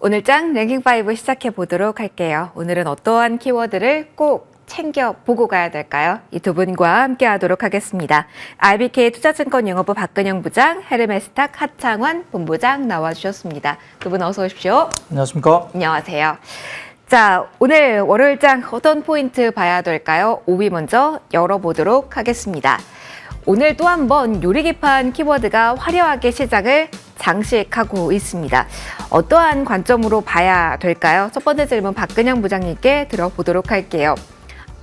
오늘장 랭킹5 시작해 보도록 할게요. 오늘은 어떠한 키워드를 꼭 챙겨보고 가야 될까요? 이 두 분과 함께 하도록 하겠습니다. RBK 투자증권 영업부 박근영 부장, 헤르메스탁 하창원 본부장 나와주셨습니다. 두 분 어서 오십시오. 안녕하십니까? 안녕하세요. 자, 오늘 월요일장 어떤 포인트 봐야 될까요? 5위 먼저 열어보도록 하겠습니다. 오늘 또 한 번 요리기판 키워드가 화려하게 시장을 장식하고 있습니다. 어떠한 관점으로 봐야 될까요? 첫 번째 질문 박근영 부장님께 들어보도록 할게요.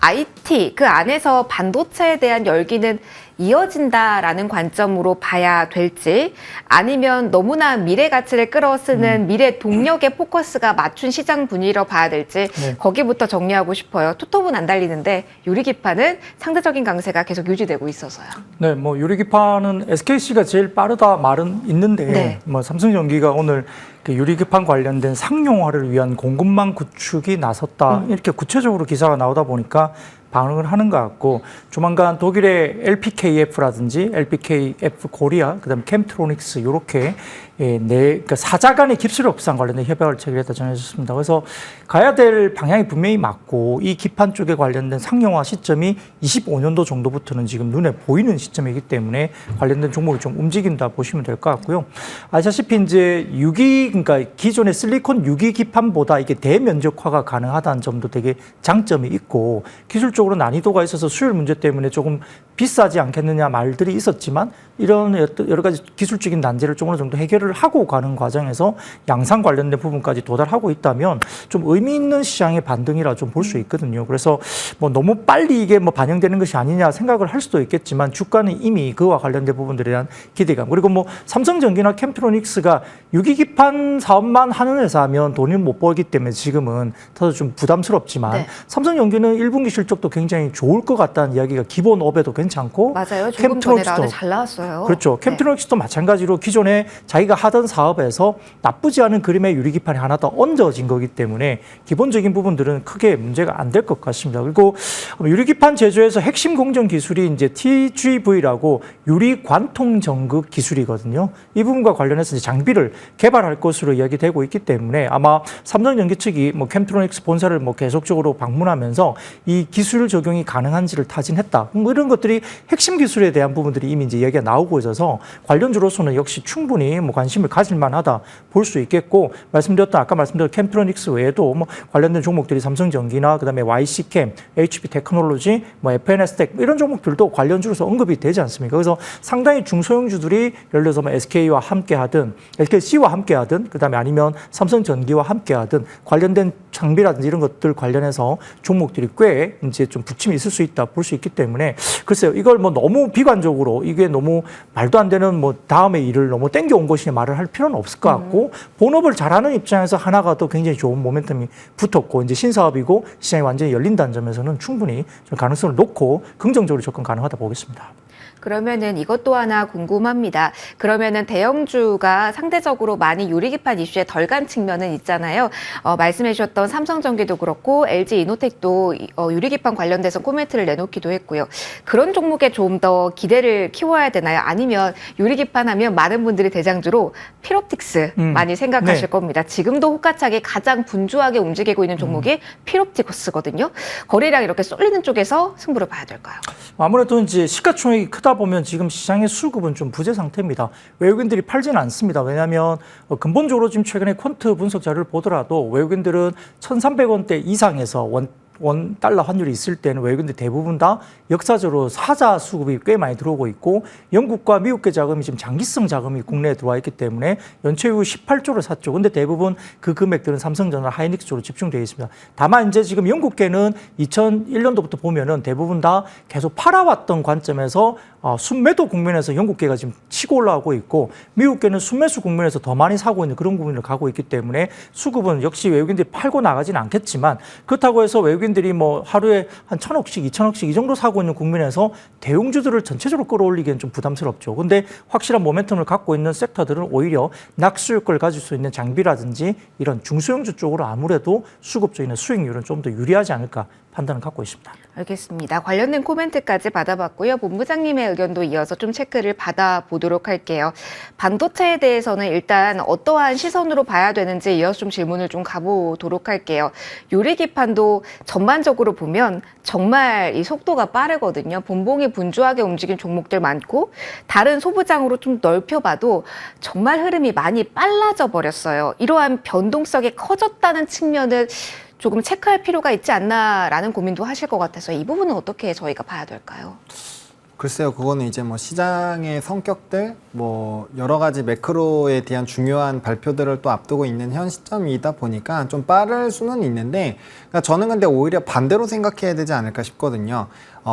IT, 그 안에서 반도체에 대한 열기는 이어진다라는 관점으로 봐야 될지, 아니면 너무나 미래 가치를 끌어쓰는 미래 동력에 포커스가 맞춘 시장 분위기로 봐야 될지, 거기부터 정리하고 싶어요. 투톱은 안 달리는데 유리기판은 상대적인 강세가 계속 유지되고 있어서요. 네, 뭐 유리기판은 SKC가 제일 빠르다 말은 있는데, 뭐 삼성전기가 오늘 유리기판 관련된 상용화를 위한 공급망 구축이 나섰다, 이렇게 구체적으로 기사가 나오다 보니까 반응을 하는 것 같고, 조만간 독일의 LPKF라든지 LPKF 코리아, 그다음에 캠트로닉스 이렇게 그러니까 사자 간의 기술 협상 관련된 협약을 체결했다 전해졌습니다. 그래서 가야 될 방향이 분명히 맞고, 이 기판 쪽에 관련된 상용화 시점이 25년도 정도부터는 지금 눈에 보이는 시점이기 때문에 관련된 종목이 좀 움직인다 보시면 될 것 같고요. 아시다시피 이제 그러니까 기존의 실리콘 유기 기판보다 이게 대면적화가 가능하다는 점도 되게 장점이 있고, 기술적으로 난이도가 있어서 수율 문제 때문에 조금 비싸지 않겠느냐 말들이 있었지만, 이런 여러 가지 기술적인 난제를 좀 어느 정도 해결을 하고 가는 과정에서 양산 관련된 부분까지 도달하고 있다면 좀 의미 있는 시장의 반등이라 좀 볼 수 있거든요. 그래서 뭐 너무 빨리 이게 뭐 반영되는 것이 아니냐 생각을 할 수도 있겠지만, 주가는 이미 그와 관련된 부분들에 대한 기대감, 그리고 뭐 삼성전기나 캠트로닉스가 유기기판 사업만 하는 회사면 돈을 못 벌기 때문에 지금은 다소 좀 부담스럽지만, 삼성전기는 1분기 실적도 굉장히 좋을 것 같다는 이야기가 기본 업에도 괜찮고, 맞아요. 조금 전에 나왔는데 잘 나왔어요. 그렇죠. 캠트로닉스도 마찬가지로 기존에 자기가 하던 사업에서 나쁘지 않은 그림의 유리기판이 하나 더 얹어진 거기 때문에 기본적인 부분들은 크게 문제가 안 될 것 같습니다. 그리고 유리기판 제조에서 핵심 공정 기술이 이제 TGV라고 유리 관통 전극 기술이거든요. 이 부분과 관련해서 이제 장비를 개발할 것으로 이야기되고 있기 때문에, 아마 삼성전기 측이 뭐 캠트로닉스 본사를 뭐 계속적으로 방문하면서 이 기술 적용이 가능한지를 타진했다, 뭐 이런 것들이 핵심 기술에 대한 부분들이 이미 이제 이야기가 나오고 있어서 관련주로서는 역시 충분히 뭐 관심을 가질 만하다 볼 수 있겠고, 아까 말씀드렸던 캠트로닉스 외에도 뭐 관련된 종목들이 삼성전기나 그다음에 YC캠, HP테크놀로지, 뭐 FNS텍 이런 종목들도 관련주로서 언급이 되지 않습니까? 그래서 상당히 중소형주들이 예를 들어서 뭐 SKC와 함께하든 그다음에 아니면 삼성전기와 함께하든 관련된 장비라든지 이런 것들 관련해서 종목들이 꽤 이제 좀 부침이 있을 수 있다 볼 수 있기 때문에, 글쎄요, 이걸 뭐 너무 비관적으로 이게 너무 말도 안 되는 뭐 다음의 일을 너무 땡겨온 것이냐 말을 할 필요는 없을 것 같고, 본업을 잘하는 입장에서 하나가 또 굉장히 좋은 모멘텀이 붙었고, 이제 신사업이고 시장이 완전히 열린다는 점에서는 충분히 좀 가능성을 놓고 긍정적으로 접근 가능하다 보겠습니다. 그러면은 이것도 하나 궁금합니다. 그러면은 대형주가 상대적으로 많이 유리기판 이슈에 덜 간 측면은 있잖아요. 말씀해 주셨던 삼성전기도 그렇고 LG이노텍도 유리기판 관련돼서 코멘트를 내놓기도 했고요. 그런 종목에 좀 더 기대를 키워야 되나요? 아니면 유리기판 하면 많은 분들이 대장주로 필옵틱스 많이 생각하실 겁니다. 지금도 호가차게 가장 분주하게 움직이고 있는 종목이 필옵티커스거든요. 거래량 이렇게 쏠리는 쪽에서 승부를 봐야 될까요? 아무래도 이제 시가총액이 크다 보면 지금 시장의 수급은 좀 부재 상태입니다. 외국인들이 팔지는 않습니다. 왜냐하면 근본적으로 지금 최근에 퀀트 분석 자료를 보더라도 외국인들은 1,300원대 이상에서 원 달러 환율이 있을 때는 외국인들 대부분 다 역사적으로 사자 수급이 꽤 많이 들어오고 있고, 영국과 미국계 자금이 지금 장기성 자금이 국내에 들어와 있기 때문에 연체 이후 18조를 샀죠. 근데 대부분 그 금액들은 삼성전자, 하이닉스 쪽으로 집중되어 있습니다. 다만 이제 지금 영국계는 2001년도부터 보면은 대부분 다 계속 팔아왔던 관점에서 순매도 국면에서 영국계가 지금 치고 올라오고 있고, 미국계는 순매수 국면에서 더 많이 사고 있는 그런 국면을 가고 있기 때문에 수급은 역시 외국인들이 팔고 나가지는 않겠지만, 그렇다고 해서 외국인들이 뭐 하루에 한 1,000억씩, 2,000억씩 이 정도 사고 있는 국면에서 대형주들을 전체적으로 끌어올리기엔 좀 부담스럽죠. 근데 확실한 모멘텀을 갖고 있는 섹터들은 오히려 낙수효과를 가질 수 있는 장비라든지 이런 중소형주 쪽으로 아무래도 수급적인 수익률은 좀 더 유리하지 않을까, 판단을 갖고 있습니다. 알겠습니다. 관련된 코멘트까지 받아봤고요. 본부장님의 의견도 이어서 좀 체크를 받아보도록 할게요. 반도체에 대해서는 일단 어떠한 시선으로 봐야 되는지 이어서 좀 질문을 좀 가보도록 할게요. 요리기판도 전반적으로 보면 정말 이 속도가 빠르거든요. 본봉이 분주하게 움직인 종목들 많고 다른 소부장으로 좀 넓혀봐도 정말 흐름이 많이 빨라져 버렸어요. 이러한 변동성이 커졌다는 측면을 조금 체크할 필요가 있지 않나라는 고민도 하실 것 같아서 이 부분은 어떻게 저희가 봐야 될까요? 글쎄요, 그거는 이제 뭐 시장의 성격들, 뭐 여러 가지 매크로에 대한 중요한 발표들을 또 앞두고 있는 현 시점이다 보니까 좀 빠를 수는 있는데, 그러니까 저는 근데 오히려 반대로 생각해야 되지 않을까 싶거든요.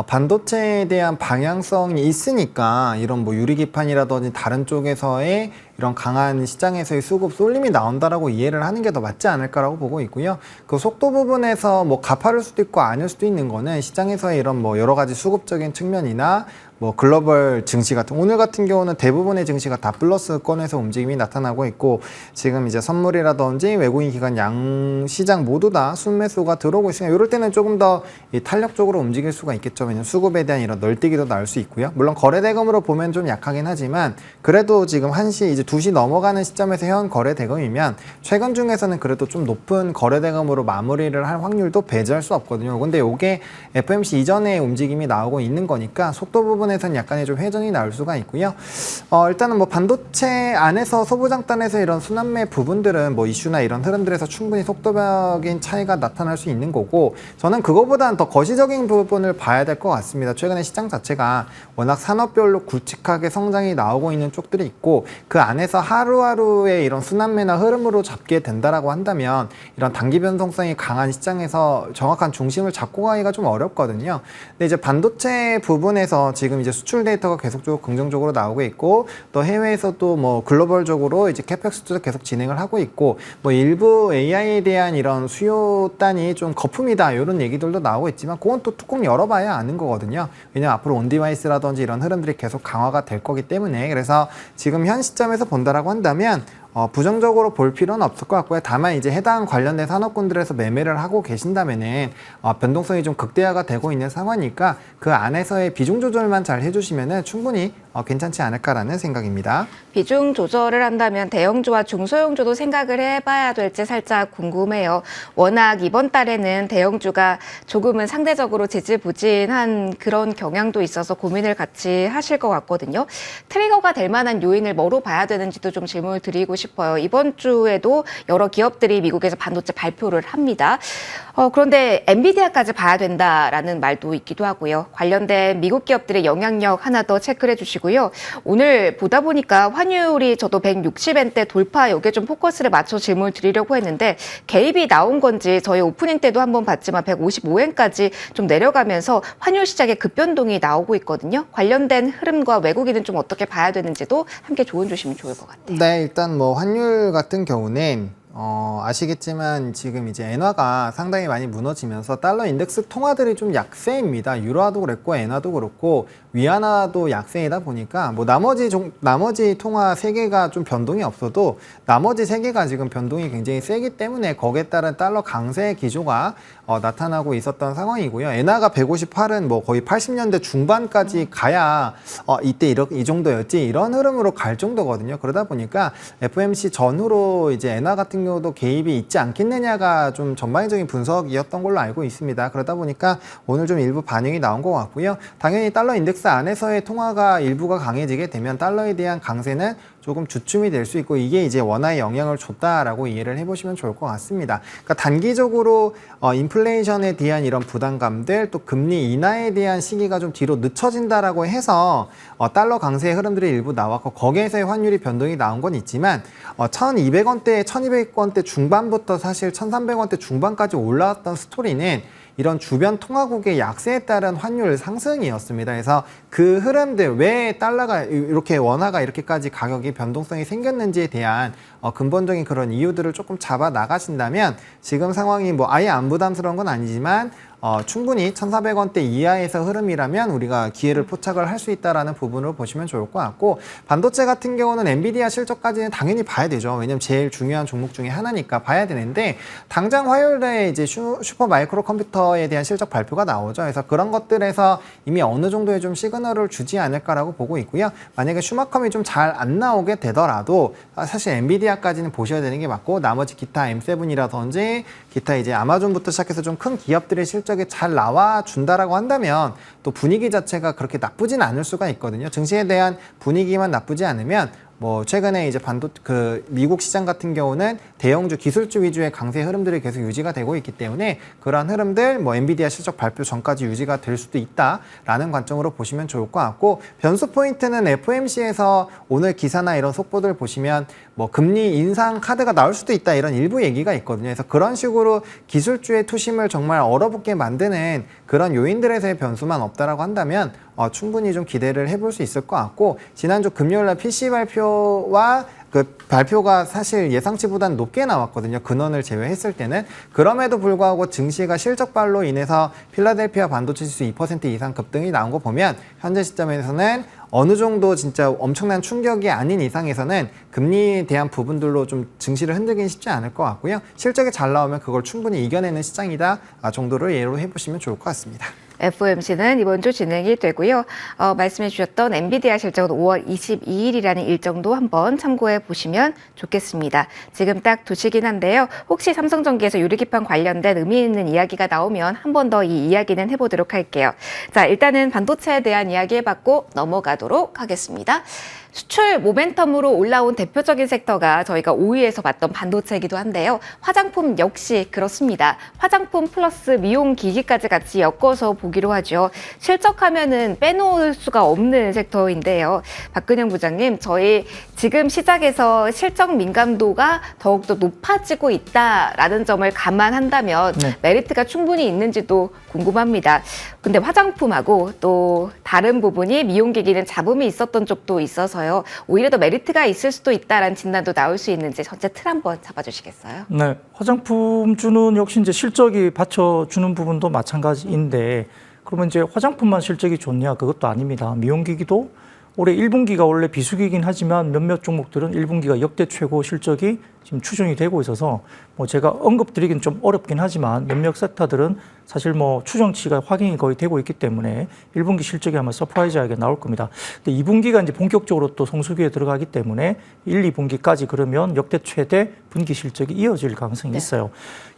반도체에 대한 방향성이 있으니까 이런 뭐 유리기판이라든지 다른 쪽에서의 이런 강한 시장에서의 수급 쏠림이 나온다라고 이해를 하는 게 더 맞지 않을까라고 보고 있고요. 그 속도 부분에서 뭐 가파를 수도 있고 아닐 수도 있는 거는 시장에서의 이런 뭐 여러 가지 수급적인 측면이나 뭐 글로벌 증시 같은, 오늘 같은 경우는 대부분의 증시가 다 플러스권에서 움직임이 나타나고 있고, 지금 이제 선물이라든지 외국인 기관 양 시장 모두 다 순매수가 들어오고 있으니까 이럴 때는 조금 더 탄력적으로 움직일 수가 있겠죠. 왜냐면 수급에 대한 이런 널뛰기도 나올 수 있고요. 물론 거래대금으로 보면 좀 약하긴 하지만 그래도 지금 1시 이제 2시 넘어가는 시점에서 현 거래대금이면 최근 중에서는 그래도 좀 높은 거래대금으로 마무리를 할 확률도 배제할 수 없거든요. 근데 이게 FOMC 이전에 움직임이 나오고 있는 거니까 속도 부분 에서는 약간의 좀 회전이 나올 수가 있고요. 일단은 뭐 반도체 안에서 소부장단에서 이런 순환매 부분들은 뭐 이슈나 이런 흐름들에서 충분히 속도적인 차이가 나타날 수 있는 거고, 저는 그거보다는 더 거시적인 부분을 봐야 될 것 같습니다. 최근에 시장 자체가 워낙 산업별로 굵직하게 성장이 나오고 있는 쪽들이 있고, 그 안에서 하루하루의 이런 순환매나 흐름으로 잡게 된다라고 한다면 이런 단기 변동성이 강한 시장에서 정확한 중심을 잡고 가기가 좀 어렵거든요. 근데 이제 반도체 부분에서 지금 이제 수출 데이터가 계속적으로 긍정적으로 나오고 있고, 또 해외에서도 뭐 글로벌적으로 이제 캐펙스 투자 계속 진행을 하고 있고, 뭐 일부 AI에 대한 이런 수요단이 좀 거품이다 이런 얘기들도 나오고 있지만, 그건 또 뚜껑 열어봐야 아는 거거든요. 왜냐면 앞으로 온디바이스라든지 이런 흐름들이 계속 강화가 될 거기 때문에. 그래서 지금 현 시점에서 본다라고 한다면 부정적으로 볼 필요는 없을 것 같고요. 다만 이제 해당 관련된 산업군들에서 매매를 하고 계신다면은 변동성이 좀 극대화가 되고 있는 상황이니까 그 안에서의 비중 조절만 잘 해주시면은 충분히 괜찮지 않을까라는 생각입니다. 비중 조절을 한다면 대형주와 중소형주도 생각을 해봐야 될지 살짝 궁금해요. 워낙 이번 달에는 대형주가 조금은 상대적으로 지지부진한 그런 경향도 있어서 고민을 같이 하실 것 같거든요. 트리거가 될 만한 요인을 뭐로 봐야 되는지도 좀 질문을 드리고 싶어요. 이번 주에도 여러 기업들이 미국에서 반도체 발표를 합니다. 그런데 엔비디아까지 봐야 된다라는 말도 있기도 하고요. 관련된 미국 기업들의 영향력 하나 더 체크를 해주시고요. 오늘 보다 보니까 환율이 저도 160엔대 돌파, 이게 좀 포커스를 맞춰 질문을 드리려고 했는데 개입이 나온 건지 저희 오프닝 때도 한번 봤지만 155엔까지 좀 내려가면서 환율 시장에 급변동이 나오고 있거든요. 관련된 흐름과 외국인은 좀 어떻게 봐야 되는지도 함께 조언 주시면 좋을 것 같아요. 네, 일단 뭐 환율 같은 경우는 아시겠지만 지금 이제 엔화가 상당히 많이 무너지면서 달러 인덱스 통화들이 좀 약세입니다. 유로화도 그랬고 엔화도 그렇고 위안화도 약세이다 보니까 뭐 나머지 통화 3개가 좀 변동이 없어도 나머지 3개가 지금 변동이 굉장히 세기 때문에 거기에 따른 달러 강세 기조가 나타나고 있었던 상황이고요. 엔화가 158은 뭐 거의 80년대 중반까지 가야 이때 이 정도였지, 이런 흐름으로 갈 정도거든요. 그러다 보니까 FOMC 전후로 이제 엔화 같은 경우도 개입이 있지 않겠느냐가 좀 전반적인 분석이었던 걸로 알고 있습니다. 그러다 보니까 오늘 좀 일부 반응이 나온 것 같고요. 당연히 달러 인덱스 안에서의 통화가 일부가 강해지게 되면 달러에 대한 강세는 조금 주춤이 될 수 있고, 이게 이제 원화에 영향을 줬다라고 이해를 해보시면 좋을 것 같습니다. 그러니까 단기적으로 인플레이션에 대한 이런 부담감들, 또 금리 인하에 대한 시기가 좀 뒤로 늦춰진다라고 해서 달러 강세의 흐름들이 일부 나왔고, 거기에서의 환율이 변동이 나온 건 있지만 1200원대, 1200원대 중반부터 사실 1300원대 중반까지 올라왔던 스토리는 이런 주변 통화국의 약세에 따른 환율 상승이었습니다. 그래서 그 흐름들, 왜 달러가 이렇게, 원화가 이렇게까지 가격이 변동성이 생겼는지에 대한 근본적인 그런 이유들을 조금 잡아 나가신다면 지금 상황이 뭐 아예 안 부담스러운 건 아니지만 충분히 1,400원대 이하에서 흐름이라면 우리가 기회를 포착을 할 수 있다라는 부분을 보시면 좋을 것 같고, 반도체 같은 경우는 엔비디아 실적까지는 당연히 봐야 되죠. 왜냐면 제일 중요한 종목 중에 하나니까 봐야 되는데, 당장 화요일에 이제 슈퍼 마이크로 컴퓨터에 대한 실적 발표가 나오죠. 그래서 그런 것들에서 이미 어느 정도의 좀 시그널을 주지 않을까라고 보고 있고요. 만약에 슈마컴이 좀 잘 안 나오게 되더라도 사실 엔비디아까지는 보셔야 되는 게 맞고, 나머지 기타 M7이라든지 기타 이제 아마존부터 시작해서 좀 큰 기업들의 실적이 잘 나와 준다라고 한다면 또 분위기 자체가 그렇게 나쁘진 않을 수가 있거든요. 증시에 대한 분위기만 나쁘지 않으면 뭐 최근에 이제 미국 시장 같은 경우는 대형주 기술주 위주의 강세 흐름들이 계속 유지가 되고 있기 때문에, 그러한 흐름들 뭐 엔비디아 실적 발표 전까지 유지가 될 수도 있다라는 관점으로 보시면 좋을 것 같고, 변수 포인트는 FOMC에서 오늘 기사나 이런 속보들 보시면 뭐 금리 인상 카드가 나올 수도 있다 이런 일부 얘기가 있거든요. 그래서 그런 식으로 기술주의 투심을 정말 얼어붙게 만드는 그런 요인들에서의 변수만 없다라고 한다면 충분히 좀 기대를 해볼 수 있을 것 같고, 지난주 금요일날 PC 발표와 그 발표가 사실 예상치보다는 높게 나왔거든요. 근원을 제외했을 때는. 그럼에도 불구하고 증시가 실적발로 인해서 필라델피아 반도체 지수 2% 이상 급등이 나온 거 보면 현재 시점에서는 어느 정도 진짜 엄청난 충격이 아닌 이상에서는 금리에 대한 부분들로 좀 증시를 흔들기는 쉽지 않을 것 같고요. 실적이 잘 나오면 그걸 충분히 이겨내는 시장이다 정도를 예로 해보시면 좋을 것 같습니다. FOMC는 이번 주 진행이 되고요. 말씀해 주셨던 엔비디아 실적은 5월 22일이라는 일정도 한번 참고해 보시면 좋겠습니다. 지금 딱 2시긴 한데요. 혹시 삼성전기에서 유리기판 관련된 의미 있는 이야기가 나오면 한 번 더 이 이야기는 해보도록 할게요. 자, 일단은 반도체에 대한 이야기 해봤고 넘어가도록 하겠습니다. 수출 모멘텀으로 올라온 대표적인 섹터가 저희가 5위에서 봤던 반도체이기도 한데요. 화장품 역시 그렇습니다. 화장품 플러스 미용기기까지 같이 엮어서 보기로 하죠. 실적하면은 빼놓을 수가 없는 섹터인데요. 박근영 부장님, 저희 지금 시작에서 실적 민감도가 더욱더 높아지고 있다라는 점을 감안한다면 메리트가 충분히 있는지도 궁금합니다. 근데 화장품하고 또 다른 부분이 미용기기는 잡음이 있었던 쪽도 있어서요. 오히려 더 메리트가 있을 수도 있다라는 진단도 나올 수 있는지 전체 틀 한번 잡아주시겠어요? 네, 화장품주는 역시 이제 실적이 받쳐주는 부분도 마찬가지인데, 그러면 이제 화장품만 실적이 좋냐? 그것도 아닙니다. 미용기기도 올해 1분기가 원래 비수기이긴 하지만 몇몇 종목들은 1분기가 역대 최고 실적이 지금 추정이 되고 있어서 뭐 제가 언급드리긴 좀 어렵긴 하지만 몇몇 섹터들은 사실 뭐 추정치가 확인이 거의 되고 있기 때문에 1분기 실적이 아마 서프라이즈하게 나올 겁니다. 근데 2분기가 이제 본격적으로 또 성수기에 들어가기 때문에 1, 2분기까지 그러면 역대 최대 분기 실적이 이어질 가능성이 있어요.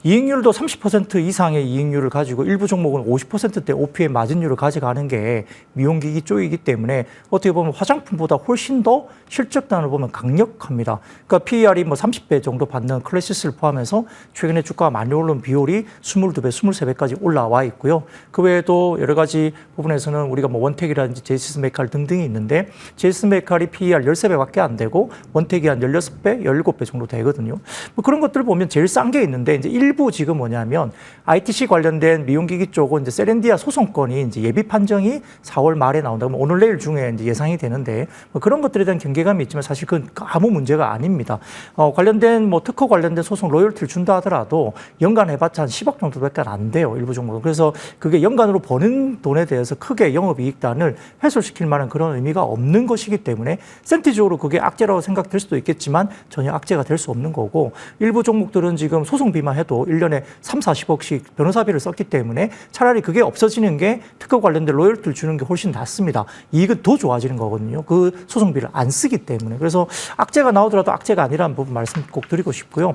이익률도 30% 이상의 이익률을 가지고 일부 종목은 50%대 OP의 마진율을 가져가는 게 미용기기 쪽이기 때문에 어떻게 보면 화장품보다 훨씬 더 실적단을 보면 강력합니다. 그러니까 PER이 뭐 30배 정도 받는 클래시스를 포함해서 최근에 주가가 많이 오른 비율이 22배, 23배까지 올라와 있고요. 그 외에도 여러 가지 부분에서는 우리가 뭐 원택이라든지 제이시스 메칼 등등이 있는데, 제이시스 메칼이 PER 13배밖에 안 되고 원택이 한 16배, 17배 정도 되거든요. 뭐 그런 것들을 보면 제일 싼 게 있는데, 이제 일부 지금 뭐냐면 ITC 관련된 미용기기 쪽은 이제 세렌디아 소송건이 이제 예비 판정이 4월 말에 나온다. 그러면 오늘 내일 중에 이제 예상이 되는데, 뭐 그런 것들에 대한 경계감이 있지만 사실 그건 아무 문제가 아닙니다. 관련된 뭐 특허 관련된 소송 로열티를 준다 하더라도 연간 해봤자 한 10억 정도밖에 안 돼요, 일부 종목은. 그래서 그게 연간으로 버는 돈에 대해서 크게 영업이익단을 훼손시킬 만한 그런 의미가 없는 것이기 때문에 센티적으로 그게 악재라고 생각될 수도 있겠지만 전혀 악재가 될 수 없는 거고, 일부 종목들은 지금 소송비만 해도 1년에 3, 40억씩 변호사비를 썼기 때문에 차라리 그게 없어지는 게 특허 관련된 로열티를 주는 게 훨씬 낫습니다. 이익은 더 좋아지는 거거든요. 그 소송비를 안 쓰기 때문에. 그래서 악재가 나오더라도 악재가 아니라는 부분 말씀 꼭 드리고 싶고요.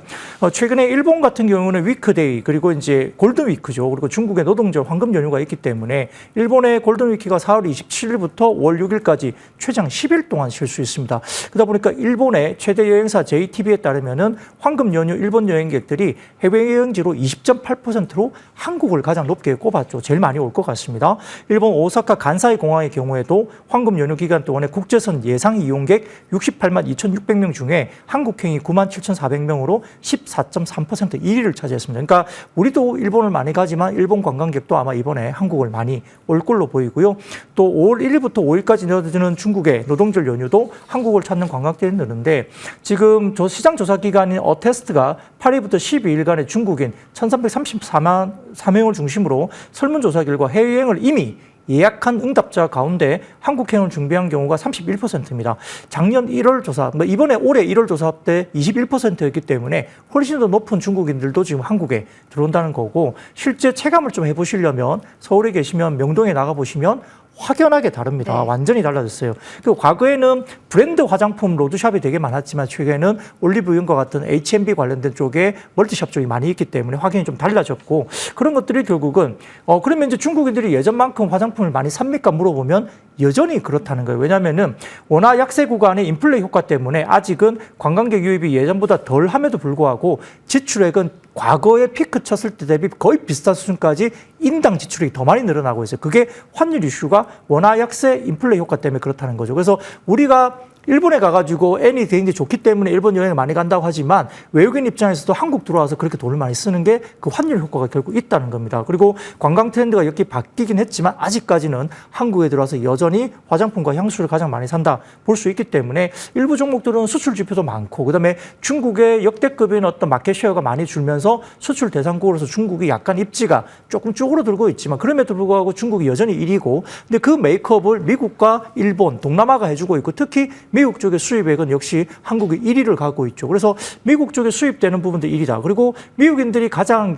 최근에 일본 같은 경우는 위크데이, 그리고 이제 골든위크죠. 그리고 중국의 노동절 황금 연휴가 있기 때문에 일본의 골든위크가 4월 27일부터 5월 6일까지 최장 10일 동안 쉴 수 있습니다. 그러다 보니까 일본의 최대 여행사 JTB에 따르면은 황금 연휴 일본 여행객들이 해외 여행지로 20.8%로 한국을 가장 높게 꼽았죠. 제일 많이 올 것 같습니다. 일본 오사카 간사이 공항의 경우에도 황금 연휴 기간 동안에 국제선 예상 이용객 68만 2,600명 중에 한국행이 9만 7천 8,400명으로 14.3% 1위를 차지했습니다. 그러니까 우리도 일본을 많이 가지만 일본 관광객도 아마 이번에 한국을 많이 올 걸로 보이고요. 또 5월 1일부터 5일까지 내려지는 중국의 노동절 연휴도 한국을 찾는 관광객이 느는데 지금 시장 조사 기관인 어테스트가 8일부터 12일간의 중국인 1,334명을 중심으로 설문조사 결과 해외여행을 이미 예약한 응답자 가운데 한국행을 준비한 경우가 31%입니다. 작년 1월 조사, 이번에 올해 1월 조사 때 21%였기 때문에 훨씬 더 높은 중국인들도 지금 한국에 들어온다는 거고 실제 체감을 좀 해보시려면 서울에 계시면 명동에 나가보시면 확연하게 다릅니다. 네. 완전히 달라졌어요. 그리고 과거에는 브랜드 화장품 로드샵이 되게 많았지만 최근에는 올리브영과 같은 H&B 관련된 쪽에 멀티샵 쪽이 많이 있기 때문에 확연히 좀 달라졌고 그런 것들이 결국은 그러면 이제 중국인들이 예전만큼 화장품을 많이 삽니까 물어보면 여전히 그렇다는 거예요. 왜냐하면은 워낙 약세 구간의 인플레 효과 때문에 아직은 관광객 유입이 예전보다 덜 함에도 불구하고 지출액은 과거에 피크 쳤을 때 대비 거의 비슷한 수준까지 인당 지출이 더 많이 늘어나고 있어요. 그게 환율 이슈가 워낙 약세 인플레 효과 때문에 그렇다는 거죠. 그래서 우리가 일본에 가가지고 엔이 굉장히 좋기 때문에 일본 여행을 많이 간다고 하지만 외국인 입장에서도 한국 들어와서 그렇게 돈을 많이 쓰는 게 그 환율 효과가 결국 있다는 겁니다. 그리고 관광 트렌드가 이렇게 바뀌긴 했지만 아직까지는 한국에 들어와서 여전히 화장품과 향수를 가장 많이 산다 볼 수 있기 때문에 일부 종목들은 수출 지표도 많고 그다음에 중국의 역대급인 어떤 마켓 쉐어가 많이 줄면서 수출 대상국으로서 중국이 약간 입지가 조금 쪼그러들고 있지만 그럼에도 불구하고 중국이 여전히 1위고 근데 그 메이크업을 미국과 일본, 동남아가 해주고 있고 특히 미국 쪽의 수입액은 역시 한국이 1위를 갖고 있죠. 그래서 미국 쪽에 수입되는 부분도 1위다. 그리고 미국인들이 가장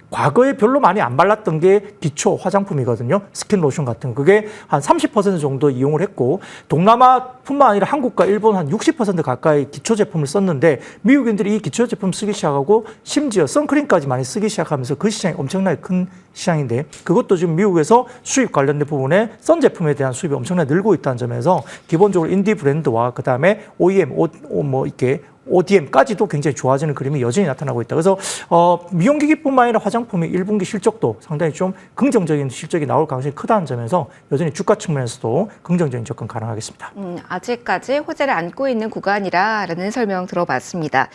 과거에 별로 많이 안 발랐던 게 기초 화장품이거든요. 스킨 로션 같은 거. 그게 한 30% 정도 이용을 했고 동남아뿐만 아니라 한국과 일본 한 60% 가까이 기초 제품을 썼는데 미국인들이 이 기초 제품 쓰기 시작하고 심지어 선크림까지 많이 쓰기 시작하면서 그 시장이 엄청나게 큰 시장인데 그것도 지금 미국에서 수입 관련된 부분에 선 제품에 대한 수입이 엄청나게 늘고 있다는 점에서 기본적으로 인디 브랜드와 그다음에 OEM, 이렇게 ODM까지도 굉장히 좋아지는 그림이 여전히 나타나고 있다. 그래서 미용기기뿐만 아니라 화장품의 1분기 실적도 상당히 좀 긍정적인 실적이 나올 가능성이 크다는 점에서 여전히 주가 측면에서도 긍정적인 접근 가능하겠습니다. 아직까지 호재를 안고 있는 구간이라는 설명 들어봤습니다.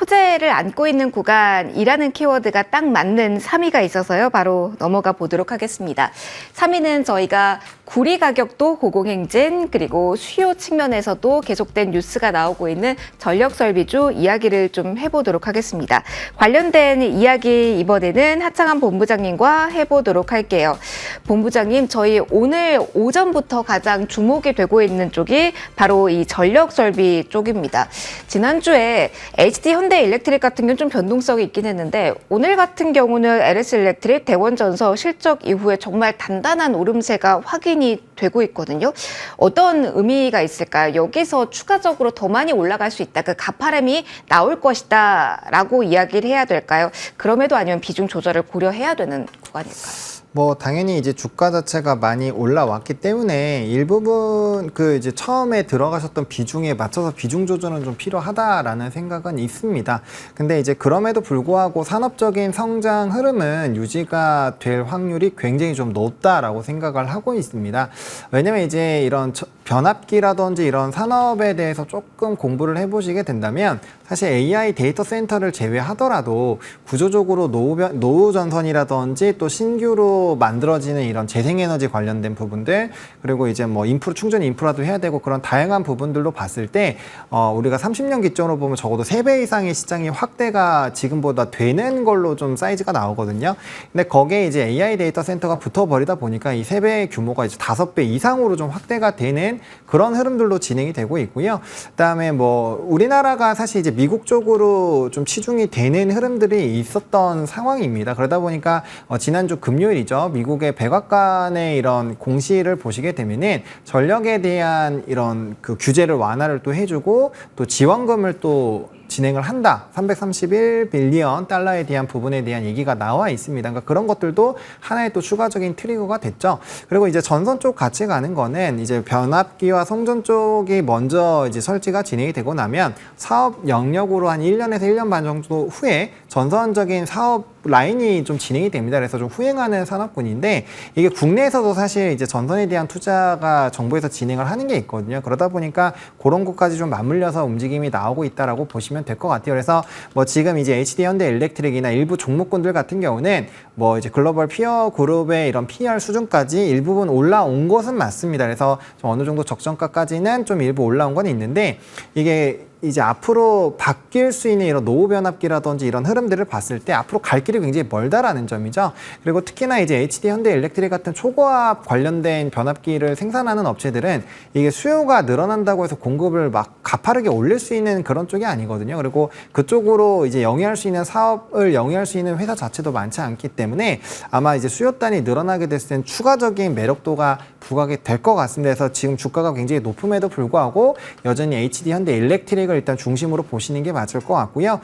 호재를 안고 있는 구간이라는 키워드가 딱 맞는 3위가 있어서요. 바로 넘어가 보도록 하겠습니다. 3위는 저희가 구리 가격도 고공행진 그리고 수요 측면에서도 계속된 뉴스가 나오고 있는 전력설비주 이야기를 좀 해보도록 하겠습니다. 관련된 이야기 이번에는 하창한 본부장님과 해보도록 할게요. 본부장님, 저희 오늘 오전부터 가장 주목이 되고 있는 쪽이 바로 이 전력설비 쪽입니다. 지난주에 HD 현대일렉트릭 같은 경우는 좀 변동성이 있긴 했는데 오늘 같은 경우는 LS일렉트릭, 대원전서 실적 이후에 정말 단단한 오름세가 확인이 되고 있거든요. 어떤 의미가 있을까요? 여기서 추가적으로 더 많이 올라갈 수 있다. 그 가파름이 나올 것이다 라고 이야기를 해야 될까요? 그럼에도 아니면 비중 조절을 고려해야 되는 구간일까요? 당연히 이제 주가 자체가 많이 올라왔기 때문에 일부분 이제 처음에 들어가셨던 비중에 맞춰서 비중 조절은 좀 필요하다라는 생각은 있습니다. 근데 이제 그럼에도 불구하고 산업적인 성장 흐름은 유지가 될 확률이 굉장히 좀 높다라고 생각을 하고 있습니다. 왜냐면 이제 이런 변압기라든지 이런 산업에 대해서 조금 공부를 해보시게 된다면 사실 AI 데이터 센터를 제외하더라도 구조적으로 노후 전선이라든지 또 신규로 만들어지는 이런 재생에너지 관련된 부분들 그리고 이제 충전 인프라도 해야 되고 그런 다양한 부분들로 봤을 때 우리가 30년 기점으로 보면 적어도 3배 이상의 시장이 확대가 지금보다 되는 걸로 좀 사이즈가 나오거든요. 근데 거기에 이제 AI 데이터 센터가 붙어버리다 보니까 이 3배의 규모가 이제 5배 이상으로 좀 확대가 되는 그런 흐름들로 진행이 되고 있고요. 그다음에 우리나라가 사실 이제 미국 쪽으로 좀 치중이 되는 흐름들이 있었던 상황입니다. 그러다 보니까 지난주 금요일이죠. 미국의 백악관의 이런 공시를 보시게 되면은 전력에 대한 이런 그 규제를 완화를 또 해주고 또 지원금을 또 진행을 한다. 331빌리언 달러에 대한 부분에 대한 얘기가 나와 있습니다. 그러니까 그런 것들도 하나의 또 추가적인 트리거가 됐죠. 그리고 이제 전선 쪽 같이 가는 거는 이제 변압기와 송전 쪽이 먼저 이제 설치가 진행이 되고 나면 사업 영역으로 한 1년에서 1년 반 정도 후에 전선적인 사업 라인이 좀 진행이 됩니다. 그래서 좀 후행하는 산업군인데 이게 국내에서도 사실 이제 전선에 대한 투자가 정부에서 진행을 하는 게 있거든요. 그러다 보니까 그런 것까지 좀 맞물려서 움직임이 나오고 있다라고 보시면 될 것 같아요. 그래서 뭐 지금 이제 HD 현대 일렉트릭이나 일부 종목군들 같은 경우는 뭐 이제 글로벌 피어 그룹의 이런 PR 수준까지 일부분 올라온 것은 맞습니다. 그래서 좀 어느 정도 적정가까지는 좀 일부 올라온 건 있는데 이게 이제 앞으로 바뀔 수 있는 이런 노후 변압기라든지 이런 흐름들을 봤을 때 앞으로 갈 길이 굉장히 멀다라는 점이죠. 그리고 특히나 이제 HD 현대 일렉트릭 같은 초고압 관련된 변압기를 생산하는 업체들은 이게 수요가 늘어난다고 해서 공급을 막 가파르게 올릴 수 있는 그런 쪽이 아니거든요. 그리고 그쪽으로 이제 영위할 수 있는 사업을 영위할 수 있는 회사 자체도 많지 않기 때문에 아마 이제 수요단이 늘어나게 됐을 땐 추가적인 매력도가 부각이 될 것 같습니다. 그래서 지금 주가가 굉장히 높음에도 불구하고 여전히 HD 현대 일렉트릭을 일단 중심으로 보시는 게 맞을 것 같고요.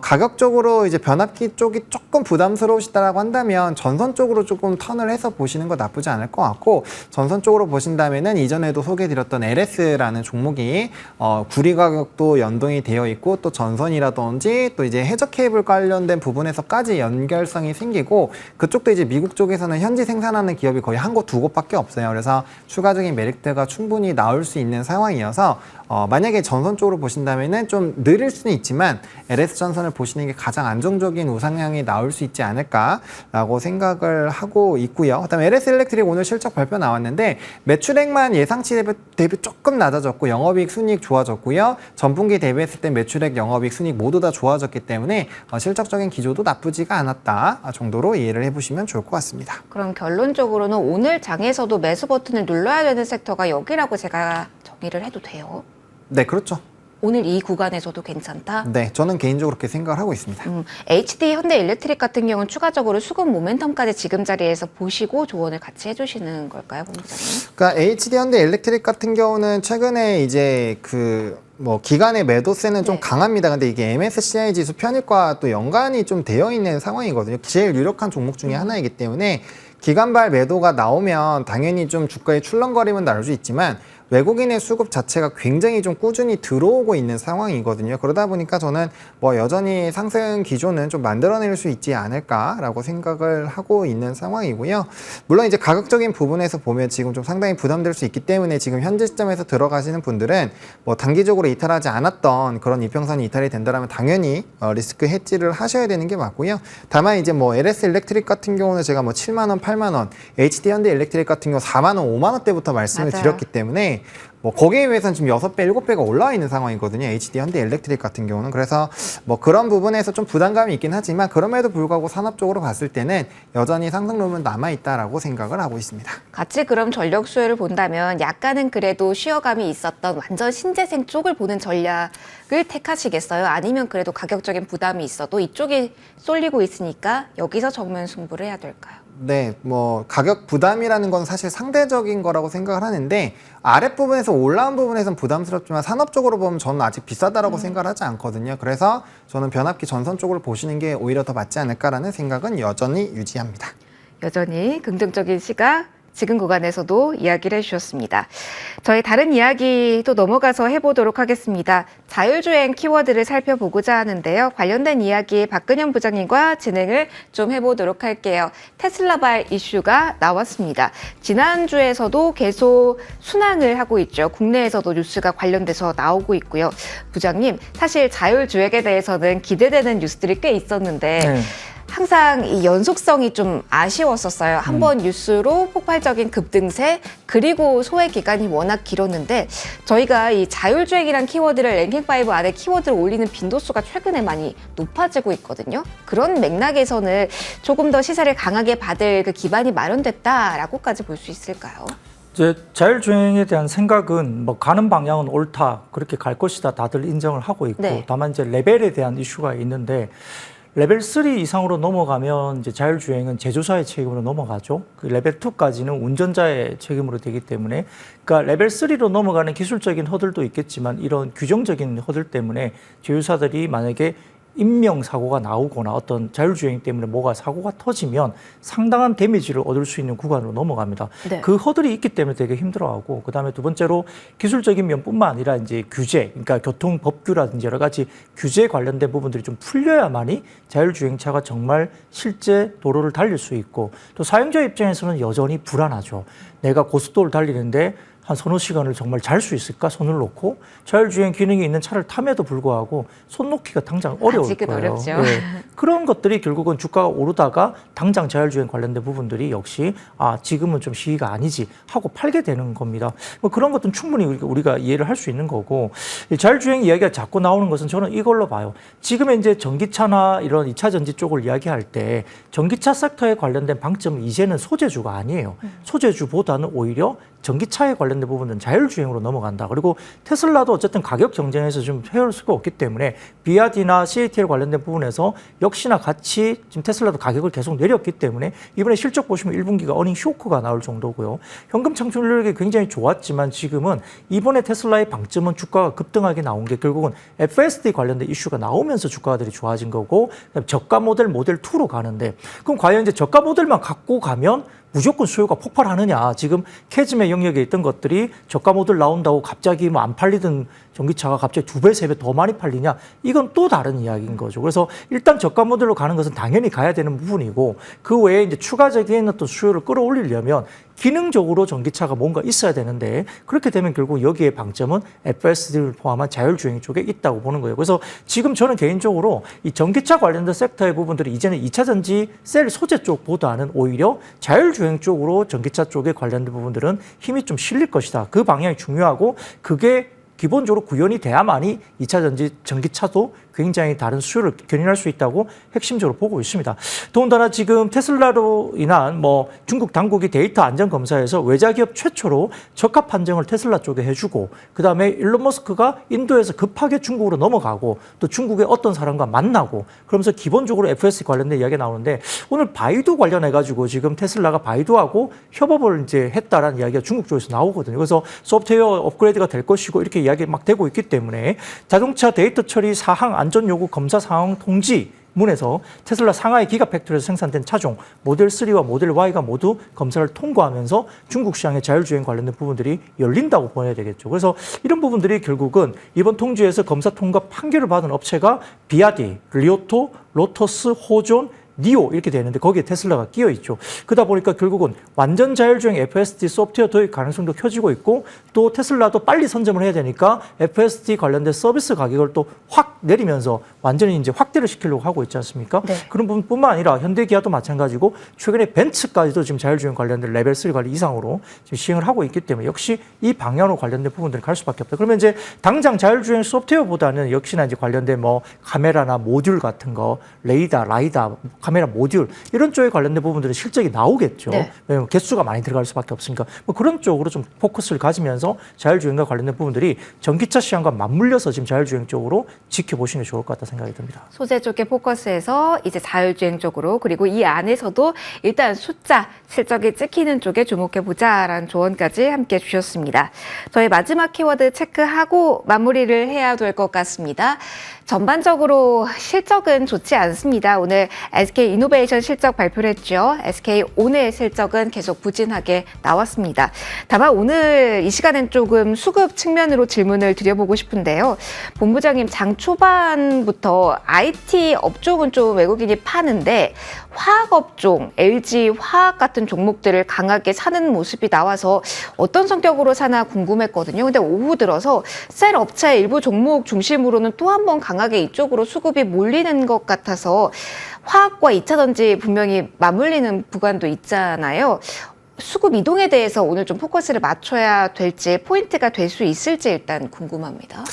가격적으로 이제 변압기 쪽이 조금 부담스러우시다라고 한다면 전선 쪽으로 조금 턴을 해서 보시는 거 나쁘지 않을 것 같고 전선 쪽으로 보신다면은 이전에도 소개드렸던 LS라는 종목이 구리 가격도 연동이 되어 있고 또 전선이라든지 또 이제 해저 케이블 관련된 부분에서까지 연결성이 생기고 그쪽도 이제 미국 쪽에서는 현지 생산하는 기업이 거의 한 곳 두 곳밖에 없어요. 그래서 추가적인 메리트가 충분히 나올 수 있는 상황이어서 만약에 전선 쪽으로 보신다면은 좀 느릴 수는 있지만 LS 전선을 보시는 게 가장 안정적인 우상향이 나올 수 있지 않을까라고 생각을 하고 있고요. 그다음에 LS 일렉트릭 오늘 실적 발표 나왔는데 매출액만 예상치 대비 조금 낮아졌고 영업이익 순이익 좋아졌고요. 전분기 대비했을 때 매출액, 영업이익, 순이익 모두 다 좋아졌기 때문에 실적적인 기조도 나쁘지가 않았다 정도로 이해를 해보시면 좋을 것 같습니다. 그럼 결론적으로는 오늘 장에서도 매수 버튼을 눌러야 되는 섹터가 여기라고 제가 정의를 해도 돼요? 네, 그렇죠. 오늘 이 구간에서도 괜찮다? 네, 저는 개인적으로 그렇게 생각을 하고 있습니다. HD 현대 일렉트릭 같은 경우는 추가적으로 수급 모멘텀까지 지금 자리에서 보시고 조언을 같이 해주시는 걸까요, 본부장님? 그러니까 HD 현대 일렉트릭 같은 경우는 최근에 이제 뭐 기간의 매도세는 좀 네. 강합니다. 근데 이게 MSCI 지수 편입과 또 연관이 좀 되어 있는 상황이거든요. 제일 유력한 종목 중에 하나이기 때문에 기간발 매도가 나오면 당연히 좀 주가에 출렁거림은 나올 수 있지만 외국인의 수급 자체가 굉장히 좀 꾸준히 들어오고 있는 상황이거든요. 그러다 보니까 저는 뭐 여전히 상승 기조는 좀 만들어낼 수 있지 않을까라고 생각을 하고 있는 상황이고요. 물론 이제 가격적인 부분에서 보면 지금 좀 상당히 부담될 수 있기 때문에 지금 현재 시점에서 들어가시는 분들은 뭐 단기적으로 이탈하지 않았던 그런 이평선이 이탈이 된다면 당연히 리스크 해지를 하셔야 되는 게 맞고요. 다만 이제 뭐 LS 일렉트릭 같은 경우는 제가 뭐 7만 원, 8만 원, HD 현대 일렉트릭 같은 경우 4만 원, 5만 원대부터 말씀을 맞아요. 드렸기 때문에 뭐 거기에 비해서는 지금 6배, 7배가 올라와 있는 상황이거든요. HD 현대 일렉트릭 같은 경우는. 그래서 뭐 그런 부분에서 좀 부담감이 있긴 하지만 그럼에도 불구하고 산업적으로 봤을 때는 여전히 상승률은 남아있다라고 생각을 하고 있습니다. 같이 그럼 전력 수요를 본다면 약간은 그래도 쉬어감이 있었던 완전 신재생 쪽을 보는 전략을 택하시겠어요? 아니면 그래도 가격적인 부담이 있어도 이쪽이 쏠리고 있으니까 여기서 정면 승부를 해야 될까요? 네, 뭐 가격 부담이라는 건 사실 상대적인 거라고 생각을 하는데 아랫부분에서 올라온 부분에서는 부담스럽지만 산업적으로 보면 저는 아직 비싸다라고 생각을 하지 않거든요. 그래서 저는 변압기 전선 쪽을 보시는 게 오히려 더 맞지 않을까라는 생각은 여전히 유지합니다. 여전히 긍정적인 시각 지금 구간에서도 이야기를 해주셨습니다. 저희 다른 이야기 또 넘어가서 해보도록 하겠습니다. 자율주행 키워드를 살펴보고자 하는데요. 관련된 이야기 박근영 부장님과 진행을 좀 해보도록 할게요. 테슬라발 이슈가 나왔습니다. 지난주에서도 계속 순항을 하고 있죠. 국내에서도 뉴스가 관련돼서 나오고 있고요. 부장님, 사실 자율주행에 대해서는 기대되는 뉴스들이 꽤 있었는데 네. 항상 이 연속성이 좀 아쉬웠었어요. 한번 뉴스로 폭발적인 급등세, 그리고 소외 기간이 워낙 길었는데 저희가 이 자율주행이란 키워드를 랭킹5 안에 키워드를 올리는 빈도수가 최근에 많이 높아지고 있거든요. 그런 맥락에서는 조금 더 시세를 강하게 받을 그 기반이 마련됐다라고까지 볼 수 있을까요? 이제 자율주행에 대한 생각은 뭐 가는 방향은 옳다, 그렇게 갈 것이다 다들 인정을 하고 있고 네. 다만 이제 레벨에 대한 이슈가 있는데 레벨 3 이상으로 넘어가면 이제 자율주행은 제조사의 책임으로 넘어가죠. 그 레벨 2까지는 운전자의 책임으로 되기 때문에, 그러니까 레벨 3로 넘어가는 기술적인 허들도 있겠지만 이런 규정적인 허들 때문에 제휴사들이 만약에 인명사고가 나오거나 어떤 자율주행 때문에 뭐가 사고가 터지면 상당한 데미지를 얻을 수 있는 구간으로 넘어갑니다. 네. 그 허들이 있기 때문에 되게 힘들어하고, 그다음에 두 번째로 기술적인 면뿐만 아니라 이제 규제, 그러니까 교통법규라든지 여러 가지 규제에 관련된 부분들이 좀 풀려야만이 자율주행차가 정말 실제 도로를 달릴 수 있고, 또 사용자 입장에서는 여전히 불안하죠. 내가 고속도로를 달리는데 한 서너 시간을 정말 잘 수 있을까? 손을 놓고 자율주행 기능이 있는 차를 탐에도 불구하고 손 놓기가 당장 어려울 아직은 거예요. 어렵죠. 예. 그런 것들이 결국은 주가가 오르다가 당장 자율주행 관련된 부분들이 역시 지금은 좀 시기가 아니지 하고 팔게 되는 겁니다. 뭐 그런 것들은 충분히 우리가 이해를 할 수 있는 거고, 이 자율주행 이야기가 자꾸 나오는 것은 저는 이걸로 봐요. 지금의 이제 전기차나 이런 2차 전지 쪽을 이야기할 때 전기차 섹터에 관련된 방점은 이제는 소재주가 아니에요. 소재주보다는 오히려 전기차에 관련된 부분은 자율주행으로 넘어간다. 그리고 테슬라도 어쨌든 가격 경쟁에서 좀 헤어날 수가 없기 때문에 비아디나 CATL 관련된 부분에서 역시나 같이 지금 테슬라도 가격을 계속 내렸기 때문에 이번에 실적 보시면 1분기가 어닝 쇼크가 나올 정도고요. 현금 창출력이 굉장히 좋았지만 지금은 이번에 테슬라의 방점은 주가가 급등하게 나온 게 결국은 FSD 관련된 이슈가 나오면서 주가들이 좋아진 거고, 저가 모델 2로 가는데, 그럼 과연 이제 저가 모델만 갖고 가면 무조건 수요가 폭발하느냐. 지금 캐즘의 영역에 있던 것들이 저가 모델 나온다고 갑자기 뭐 안 팔리던 전기차가 갑자기 2배, 3배 더 많이 팔리냐. 이건 또 다른 이야기인 거죠. 그래서 일단 저가 모델로 가는 것은 당연히 가야 되는 부분이고, 그 외에 이제 추가적인 어떤 수요를 끌어올리려면 기능적으로 전기차가 뭔가 있어야 되는데, 그렇게 되면 결국 여기에 방점은 FSD를 포함한 자율주행 쪽에 있다고 보는 거예요. 그래서 지금 저는 개인적으로 이 전기차 관련된 섹터의 부분들이 이제는 2차 전지 셀 소재 쪽보다는 오히려 자율주행 쪽으로 전기차 쪽에 관련된 부분들은 힘이 좀 실릴 것이다. 그 방향이 중요하고, 그게 기본적으로 구현이 돼야만이 2차 전기차도 굉장히 다른 수요를 견인할 수 있다고 핵심적으로 보고 있습니다. 더군다나 지금 테슬라로 인한 뭐 중국 당국이 데이터 안전 검사에서 외자 기업 최초로 적합 판정을 테슬라 쪽에 해주고, 그다음에 일론 머스크가 인도에서 급하게 중국으로 넘어가고, 또 중국의 어떤 사람과 만나고, 그러면서 기본적으로 FSD 관련된 이야기가 나오는데, 오늘 바이두 관련해 가지고 지금 테슬라가 바이두하고 협업을 이제 했다라는 이야기가 중국 쪽에서 나오거든요. 그래서 소프트웨어 업그레이드가 될 것이고 이렇게 이야기 막 되고 있기 때문에 자동차 데이터 처리 사항 안전 요구 검사 상황 통지 문에서 테슬라 상하이 기가팩토리에서 생산된 차종 모델 3와 모델 Y가 모두 검사를 통과하면서 중국 시장의 자율주행 관련된 부분들이 열린다고 보여야 되겠죠. 그래서 이런 부분들이 결국은 이번 통지에서 검사 통과 판결을 받은 업체가 비아디, 리오토, 로터스, 호존, 니오 이렇게 되는데 거기에 테슬라가 끼어 있죠. 그러다 보니까 결국은 완전 자율주행 FSD 소프트웨어 도입 가능성도 켜지고 있고, 또 테슬라도 빨리 선점을 해야 되니까 FSD 관련된 서비스 가격을 또 확 내리면서 완전히 이제 확대를 시키려고 하고 있지 않습니까? 네. 그런 부분뿐만 아니라 현대기아도 마찬가지고 최근에 벤츠까지도 지금 자율주행 관련된 레벨 3 관리 이상으로 지금 시행을 하고 있기 때문에 역시 이 방향으로 관련된 부분들이 갈 수밖에 없다. 그러면 이제 당장 자율주행 소프트웨어보다는 역시나 이제 관련된 뭐 카메라나 모듈 같은 거, 레이더, 라이다, 카메라 모듈 이런 쪽에 관련된 부분들은 실적이 나오겠죠. 네. 왜냐하면 개수가 많이 들어갈 수밖에 없으니까 뭐 그런 쪽으로 좀 포커스를 가지면서 자율주행과 관련된 부분들이 전기차 시장과 맞물려서 지금 자율주행 쪽으로 지켜보시는 게 좋을 것 같다 생각이 듭니다. 소재 쪽에 포커스해서 이제 자율주행 쪽으로, 그리고 이 안에서도 일단 숫자, 실적이 찍히는 쪽에 주목해보자라는 조언까지 함께 주셨습니다. 저희 마지막 키워드 체크하고 마무리를 해야 될 것 같습니다. 전반적으로 실적은 좋지 않습니다. 오늘 SK 이노베이션 실적 발표를 했죠. SK 오늘 실적은 계속 부진하게 나왔습니다. 다만 오늘 이 시간엔 조금 수급 측면으로 질문을 드려보고 싶은데요. 본부장님, 장 초반부터 IT 업종은 좀 외국인이 파는데 화학업종, LG 화학 같은 종목들을 강하게 사는 모습이 나와서 어떤 성격으로 사나 궁금했거든요. 근데 오후 들어서 셀 업체 일부 종목 중심으로는 또 한 번 강하게 이쪽으로 수급이 몰리는 것 같아서 화학과 2차 전지 분명히 맞물리는 구간도 있잖아요. 수급 이동에 대해서 오늘 좀 포커스를 맞춰야 될지, 포인트가 될 수 있을지 일단 궁금합니다.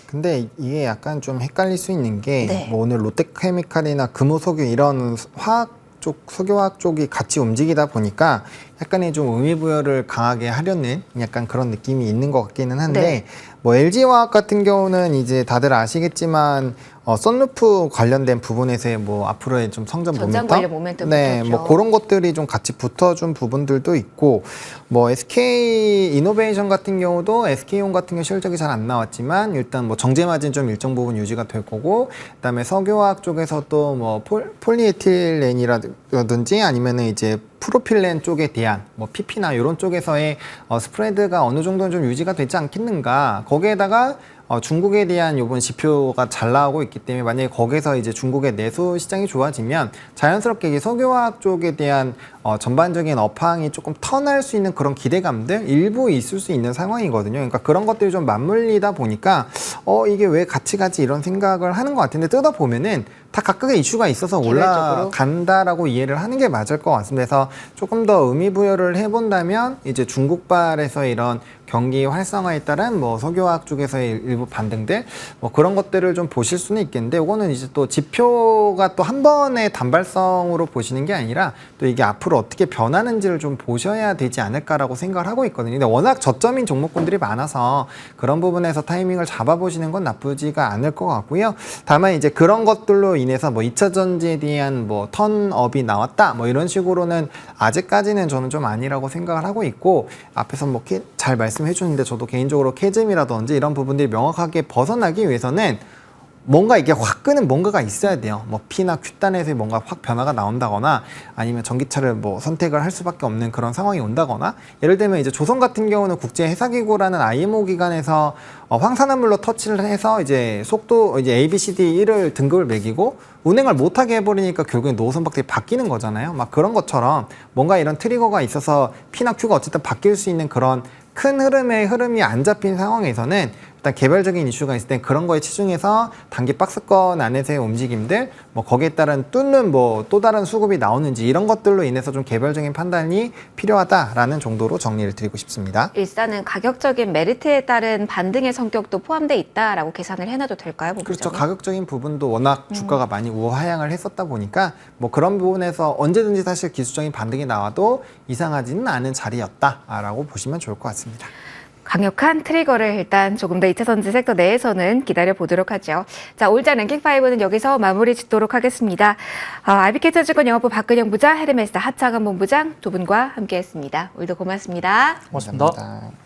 근데 이게 약간 좀 헷갈릴 수 있는 게 네. 뭐 오늘 롯데케미칼이나 금호석유 이런 화학 쪽, 석유화학 쪽이 같이 움직이다 보니까 약간의 좀 의미부여를 강하게 하려는 약간 그런 느낌이 있는 것 같기는 한데 네. 뭐 LG화학 같은 경우는 이제 다들 아시겠지만 썬루프 관련된 부분에서의 뭐 앞으로의 좀 성장 전장 모멘텀, 관련 모멘텀 네, 붙었죠. 뭐 그런 것들이 좀 같이 붙어준 부분들도 있고, 뭐 SK 이노베이션 같은 경우도 SK온 같은 경우 실적이 잘 안 나왔지만 일단 뭐 정제 마진 좀 일정 부분 유지가 될 거고, 그다음에 석유화학 쪽에서 또 뭐 폴리에틸렌이라든지 아니면은 이제 프로필렌 쪽에 대한 뭐 PP나 이런 쪽에서의 스프레드가 어느 정도는 좀 유지가 되지 않겠는가. 거기에다가 중국에 대한 요번 지표가 잘 나오고 있기 때문에 만약에 거기서 이제 중국의 내수 시장이 좋아지면 자연스럽게 이제 석유화학 쪽에 대한 전반적인 업황이 조금 턴할 수 있는 그런 기대감들 일부 있을 수 있는 상황이거든요. 그러니까 그런 것들이 좀 맞물리다 보니까 이게 왜 같이 가지 이런 생각을 하는 것 같은데 뜯어보면은 다 각각의 이슈가 있어서 개별적으로? 올라간다라고 이해를 하는 게 맞을 것 같습니다. 그래서 조금 더 의미 부여를 해본다면 이제 중국발에서 이런 경기 활성화에 따른 뭐 석유화학 쪽에서의 일부 반등들 뭐 그런 것들을 좀 보실 수는 있겠는데 이거는 이제 또 지표가 또 한 번의 단발성으로 보시는 게 아니라 또 이게 앞으로 어떻게 변하는지를 좀 보셔야 되지 않을까라고 생각을 하고 있거든요. 근데 워낙 저점인 종목군들이 많아서 그런 부분에서 타이밍을 잡아보시는 건 나쁘지가 않을 것 같고요. 다만 이제 그런 것들로 인해서 뭐 2차 전지에 대한 뭐 턴업이 나왔다 뭐 이런 식으로는 아직까지는 저는 좀 아니라고 생각을 하고 있고 앞에서 뭐 잘 말씀해 주는데 저도 개인적으로 캐즘이라든지 이런 부분들이 명확하게 벗어나기 위해서는 뭔가 이게 확 끄는 뭔가가 있어야 돼요. 뭐 P나 Q단에서 뭔가 확 변화가 나온다거나 아니면 전기차를 뭐 선택을 할 수밖에 없는 그런 상황이 온다거나 예를 들면 이제 조선 같은 경우는 국제해사기구라는 IMO 기관에서 황산화물로 터치를 해서 이제 속도 이제 ABCD1을 등급을 매기고 운행을 못하게 해버리니까 결국엔 노선 박들이 바뀌는 거잖아요. 막 그런 것처럼 뭔가 이런 트리거가 있어서 P나 Q가 어쨌든 바뀔 수 있는 그런 큰 흐름이 안 잡힌 상황에서는 일단 개별적인 이슈가 있을 땐 그런 거에 치중해서 단기 박스권 안에서의 움직임들 뭐 거기에 따른 뚫는 뭐 또 다른 수급이 나오는지 이런 것들로 인해서 좀 개별적인 판단이 필요하다라는 정도로 정리를 드리고 싶습니다. 일단은 가격적인 메리트에 따른 반등의 성격도 포함되어 있다라고 계산을 해놔도 될까요? 그렇죠. 본부장님? 가격적인 부분도 워낙 주가가 많이 우하향을 했었다 보니까 뭐 그런 부분에서 언제든지 사실 기술적인 반등이 나와도 이상하지는 않은 자리였다라고 보시면 좋을 것 같습니다. 강력한 트리거를 일단 조금 더 2차 전지 섹터 내에서는 기다려보도록 하죠. 자, 올장 랭킹5는 여기서 마무리 짓도록 하겠습니다. IBK투자증권 영업부 박근영 부장, 헤르메스 하창은 본부장 두 분과 함께했습니다. 오늘도 고맙습니다. 고맙습니다. 감사합니다.